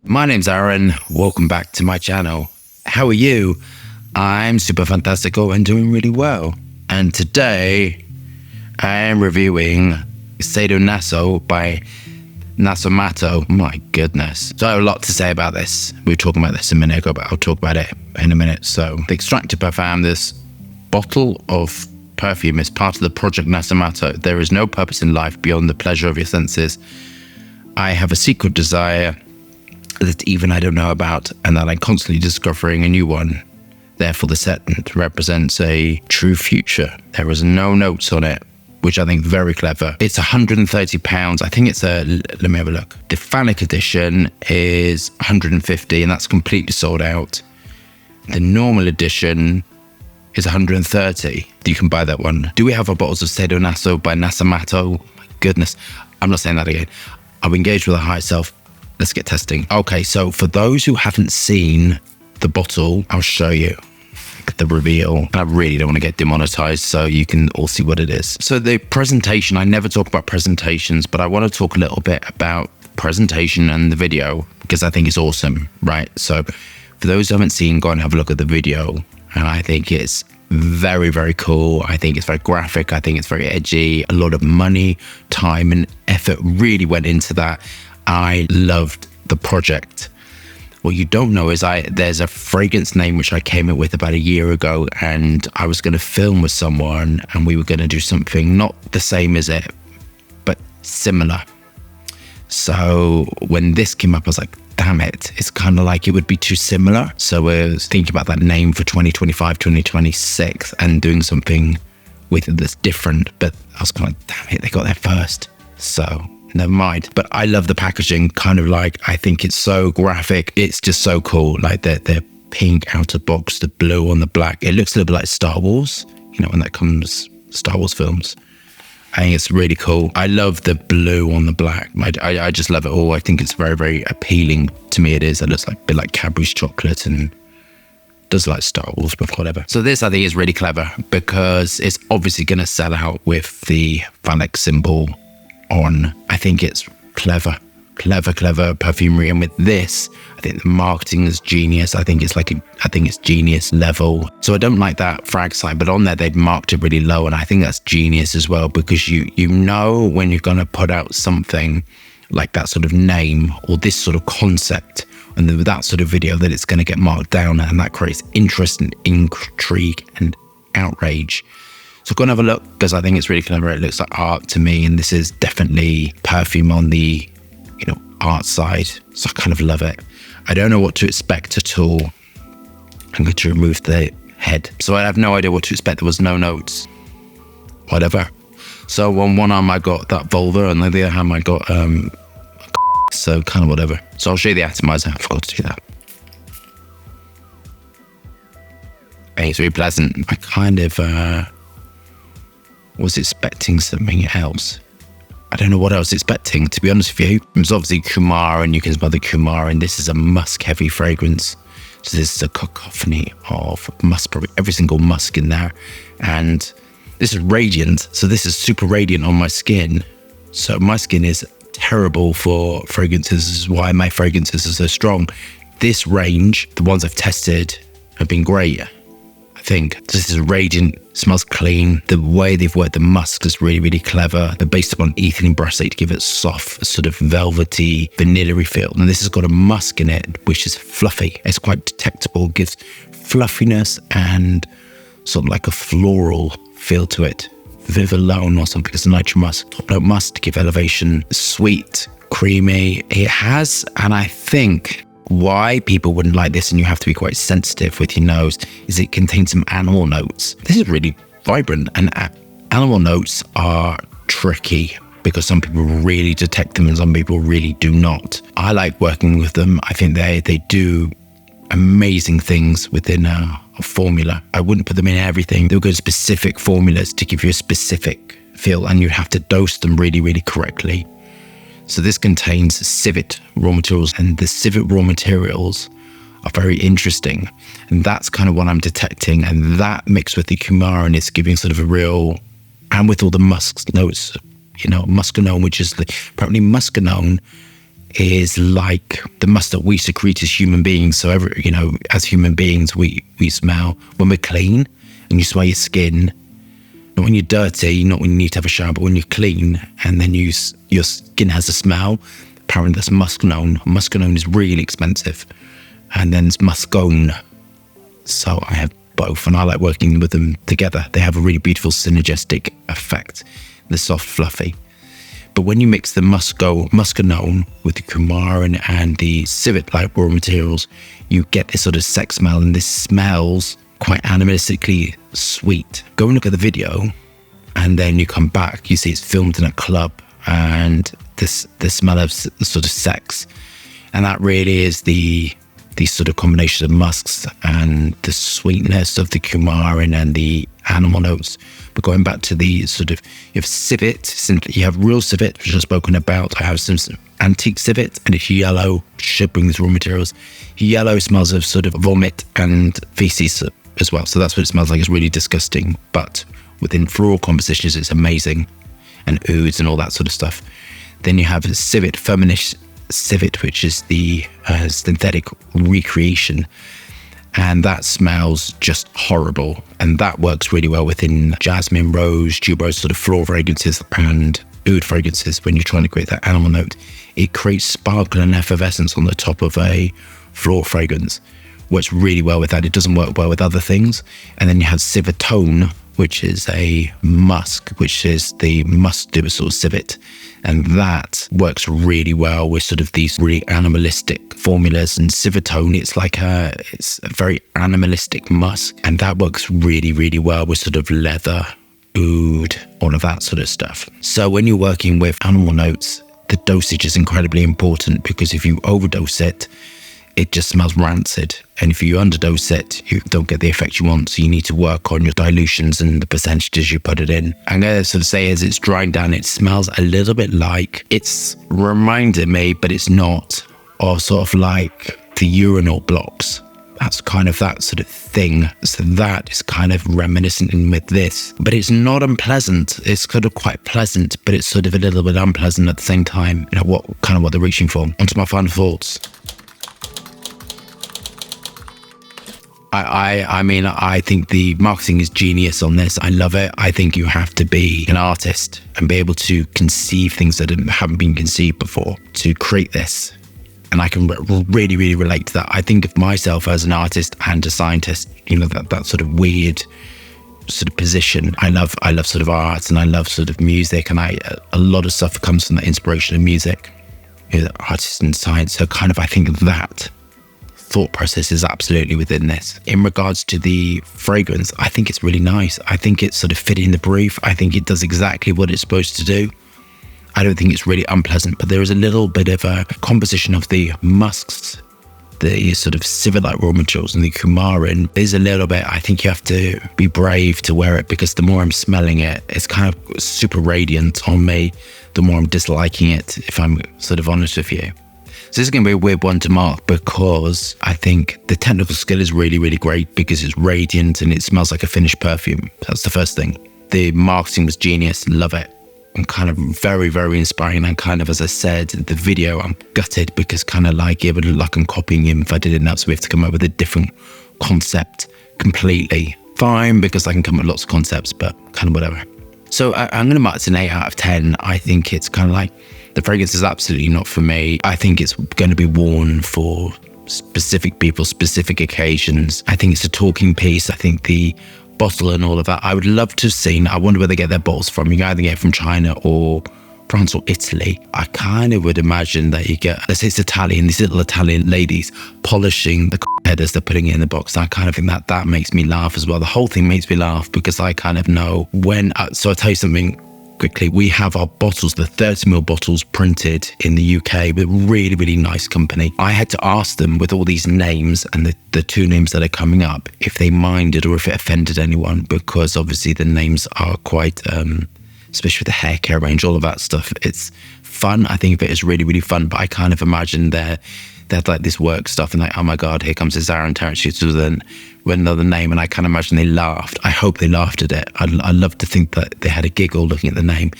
My name's Aaron. Welcome back to my channel. How are you? I'm super fantastical and doing really well. And today I am reviewing Sadonaso by Nasomatto. My goodness. So I have a lot to say about this. We were talking about this a minute ago, but I'll talk about it in a minute. So the extracted parfum, this bottle of perfume is part of the project Nasomatto. There is no purpose in life beyond the pleasure of your senses. I have a secret desire that even I don't know about, and that I'm constantly discovering a new one. Therefore, the scent represents a true future. There is no notes on it, which I think is very clever. It's £130. I think it's let me have a look. The Phallic edition is 150, and that's completely sold out. The normal edition is 130. You can buy that one. Do we have our bottles of Sadonaso by Nasomatto? My goodness. I'm not saying that again. I've engaged with a higher self. Let's get testing. Okay, so for those who haven't seen the bottle, I'll show you the reveal. I really don't want to get demonetized, so you can all see what it is. So the presentation, I never talk about presentations, but I want to talk a little bit about presentation and the video because I think it's awesome, right? So for those who haven't seen, go and have a look at the video. And I think it's very, very cool. I think it's very graphic. I think it's very edgy. A lot of money, time, and effort really went into that. I loved the project. What you don't know is there's a fragrance name which I came up with about a year ago, and I was going to film with someone and we were going to do something not the same as it, but similar. So when this came up, I was like, damn it, it's kind of like it would be too similar. So I was thinking about that name for 2025, 2026 and doing something with it that's different. But I was kind of like, damn it, they got there first. So never mind. But I love the packaging, kind of like, I think it's so graphic. It's just so cool. Like the pink outer box, the blue on the black. It looks a little bit like Star Wars, you know, when that comes, Star Wars films. I think it's really cool. I love the blue on the black. I just love it all. I think it's very, very appealing to me. It is. It looks like a bit like Cadbury's chocolate and does like Star Wars, but whatever. So this, I think, is really clever because it's obviously going to sell out with the Phallic symbol on. I think it's clever perfumery. And with this, I think the marketing is genius. I think it's genius level. So I don't like that frag side, but on there they've marked it really low, and I think that's genius as well, because you know when you're going to put out something like that sort of name or this sort of concept and with that sort of video, that it's going to get marked down, and that creates interest and intrigue and outrage. So go and have a look, because I think it's really clever. It looks like art to me, and this is definitely perfume on the, you know, art side. So I kind of love it. I don't know what to expect at all. I'm going to remove the head. So I have no idea what to expect. There was no notes, whatever. So on one arm I got that vulva, and on the other hand I got so kind of whatever. So I'll show you the atomizer. I forgot to do that. Hey, it's really pleasant. I kind of was expecting something else. I don't know what I was expecting, to be honest with you. It was obviously Kumar, and you can smell the Kumar, and this is a musk-heavy fragrance. So this is a cacophony of musk, probably every single musk in there. And this is radiant, so this is super radiant on my skin. So my skin is terrible for fragrances. This is why my fragrances are so strong. This range, the ones I've tested, have been great. I think this is radiant, smells clean. The way they've worked the musk is really, really clever. They're based upon ethylene brassicate to give it soft, sort of velvety, vanilla-y feel. And this has got a musk in it, which is fluffy. It's quite detectable, gives fluffiness and sort of like a floral feel to it. Vivillon or something. It's a nitro musk, top note musk to give elevation. Sweet, creamy. It has, and I think why people wouldn't like this, and you have to be quite sensitive with your nose, is it contains some animal notes. This is really vibrant, and animal notes are tricky because some people really detect them and some people really do not. I like working with them. I think they do amazing things within a formula. I wouldn't put them in everything. They'll go to specific formulas to give you a specific feel, and you have to dose them really, really correctly. So this contains civet raw materials, and the civet raw materials are very interesting. And that's kind of what I'm detecting. And that mixed with the Kumaran is giving sort of a real, and with all the musk notes, you know, muscanone, which is apparently muscanone is like the musk that we secrete as human beings. So as human beings, we smell when we're clean, and you smell your skin. Not when you're dirty, not when you need to have a shower, but when you're clean, and then your skin has a smell. Apparently that's muscanone. Muscanone is really expensive. And then it's muscone. So I have both, and I like working with them together. They have a really beautiful synergistic effect. The soft, fluffy. But when you mix the muscanone with the coumarin and the civet-like raw materials, you get this sort of sex smell, and this smells quite animalistically sweet. Go and look at the video, and then you come back, you see it's filmed in a club, and the smell of sort of sex. And that really is the sort of combination of musks and the sweetness of the coumarin and the animal notes. But going back to the sort of, you have civet, you have real civet, which I've spoken about. I have some antique civet, and it's yellow, should bring these raw materials. Yellow smells of sort of vomit and feces as well. So that's what it smells like. It's really disgusting. But within floral compositions, it's amazing. And ouds and all that sort of stuff. Then you have civet, feminist civet, which is the synthetic recreation. And that smells just horrible. And that works really well within jasmine, rose, tuberose, sort of floral fragrances and oud fragrances. When you're trying to create that animal note, it creates sparkle and effervescence on the top of a floral fragrance. Works really well with that. It doesn't work well with other things. And then you have civetone, which is a musk, which is the musk sort of civet. And that works really well with sort of these really animalistic formulas. And civetone, it's a very animalistic musk. And that works really, really well with sort of leather, oud, all of that sort of stuff. So when you're working with animal notes, the dosage is incredibly important, because if you overdose it, it just smells rancid. And if you underdose it, you don't get the effect you want. So you need to work on your dilutions and the percentages you put it in. I'm going to sort of say, as it's drying down, it smells a little bit like, it's reminded me, but it's not, of sort of like the urinal blocks. That's kind of that sort of thing. So that is kind of reminiscent with this. But it's not unpleasant. It's kind of quite pleasant, but it's sort of a little bit unpleasant at the same time. What they're reaching for. Onto my final thoughts. I think the marketing is genius on this. I love it. I think you have to be an artist and be able to conceive things that haven't been conceived before to create this. And I can really, really relate to that. I think of myself as an artist and a scientist, that sort of weird sort of position. I love sort of art, and I love sort of music, and a lot of stuff comes from the inspiration of music, artists and science. So kind of, I think that thought process is absolutely within this. In regards to the fragrance, I think it's really nice. I think it's sort of fitting the brief. I think it does exactly what it's supposed to do. I don't think it's really unpleasant, but there is a little bit of a composition of the musks, the sort of civet-like raw materials, and the coumarin. There's a little bit, I think you have to be brave to wear it, because the more I'm smelling it, it's kind of super radiant on me, the more I'm disliking it, if I'm sort of honest with you. So this is going to be a weird one to mark, because I think the technical skill is really, really great, because it's radiant and it smells like a finished perfume. That's the first thing. The marketing was genius. Love it. And kind of very, very inspiring. And kind of, as I said, the video, I'm gutted, because kind of like it would look like I'm copying him if I did it now. So we have to come up with a different concept completely. Fine, because I can come up with lots of concepts, but kind of whatever. So I'm going to mark it an 8 out of 10. I think it's kind of like, the fragrance is absolutely not for me. I think it's going to be worn for specific people, specific occasions. I think it's a talking piece. I think the bottle and all of that, I would love to have seen. I wonder where they get their bottles from. You can either get it from China or France or Italy. I kind of would imagine that you get, let's say it's Italian, these little Italian ladies polishing the headers, they're putting it in the box. I kind of think that makes me laugh as well. The whole thing makes me laugh, because I kind of know when, so I'll tell you something quickly. We have our bottles, the 30ml bottles, printed in the UK with a really, really nice company. I had to ask them, with all these names and the two names that are coming up, if they minded or if it offended anyone, because obviously the names are quite, especially with the hair care range, all of that stuff. It's fun. I think of it as really, really fun, but I kind of imagine they're like this work stuff, and like, oh my God, here comes this Aaron Terence with another name, and I kind of imagine they laughed. I hope they laughed at it. I'd love to think that they had a giggle looking at the name,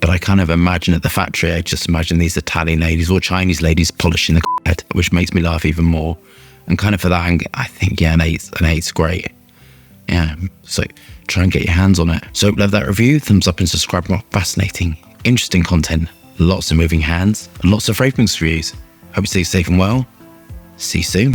But I kind of imagine at the factory, I just imagine these Italian ladies or Chinese ladies polishing the head, which makes me laugh even more. And kind of for that, I think, yeah, an eight's great. Yeah, so try and get your hands on it. So love that review, thumbs up and subscribe for more fascinating, interesting content. Lots of moving hands and lots of fragrance reviews. Hope you stay safe and well. See you soon.